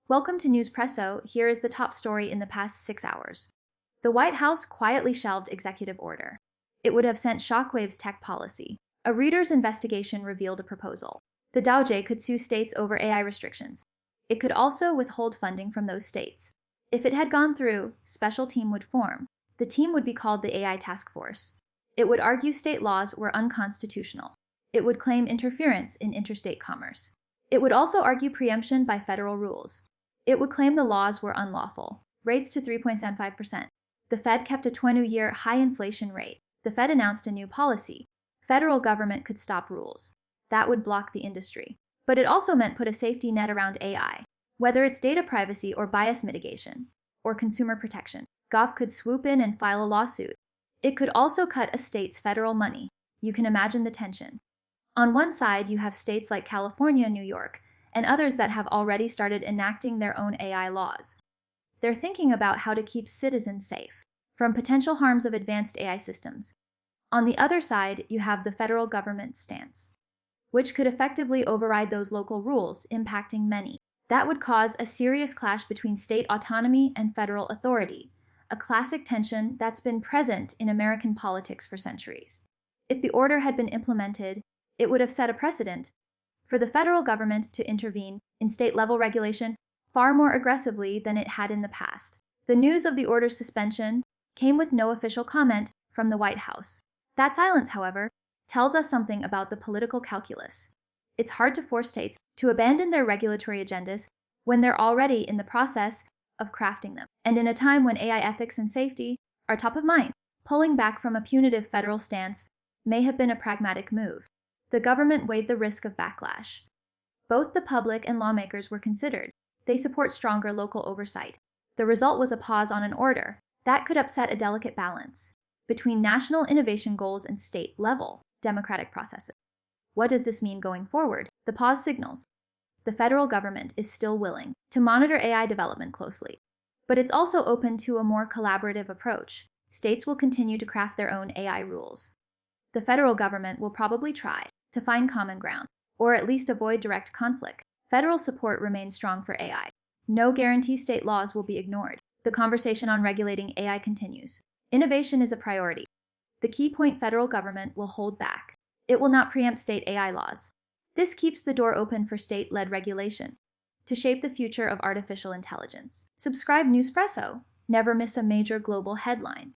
Welcome to Newspresso. Here is the top story in the past 6 hours. The White House quietly shelved executive order. It would have sent shockwaves tech policy. A Reuters investigation revealed a proposal. The DOJ could sue states over AI restrictions. It could also withhold funding from those states. If it had gone through, special team would form. The team would be called the AI Task Force. It would argue state laws were unconstitutional. It would claim interference in interstate commerce. It would also argue preemption by federal rules. It would claim the laws were unlawful. Rates to 3.75%. The Fed kept a 20-year high inflation rate. The Fed announced a new policy. Federal government could stop rules. That would block the industry. But it also meant put a safety net around AI. Whether it's data privacy or bias mitigation, or consumer protection, Gov could swoop in and file a lawsuit. It could also cut a state's federal money. You can imagine the tension. On one side, you have states like California, New York, and others that have already started enacting their own AI laws. They're thinking about how to keep citizens safe from potential harms of advanced AI systems. On the other side, you have the federal government's stance, which could effectively override those local rules, impacting many. That would cause a serious clash between state autonomy and federal authority, a classic tension that's been present in American politics for centuries. If the order had been implemented, it would have set a precedent for the federal government to intervene in state-level regulation far more aggressively than it had in the past. The news of the order's suspension came with no official comment from the White House. That silence, however, tells us something about the political calculus. It's hard to force states to abandon their regulatory agendas when they're already in the process of crafting them. And in a time when AI ethics and safety are top of mind, pulling back from a punitive federal stance may have been a pragmatic move. The government weighed the risk of backlash. Both the public and lawmakers were considered. They support stronger local oversight. The result was a pause on an order that could upset a delicate balance between national innovation goals and state-level democratic processes. What does this mean going forward? The pause signals the federal government is still willing to monitor AI development closely, but it's also open to a more collaborative approach. States will continue to craft their own AI rules. The federal government will probably try to find common ground, or at least avoid direct conflict. Federal support remains strong for AI. No guarantee state laws will be ignored. The conversation on regulating AI continues. Innovation is a priority. The key point: federal government will hold back. It will not preempt state AI laws. This keeps the door open for state-led regulation to shape the future of artificial intelligence. Subscribe Newspresso. Never miss a major global headline.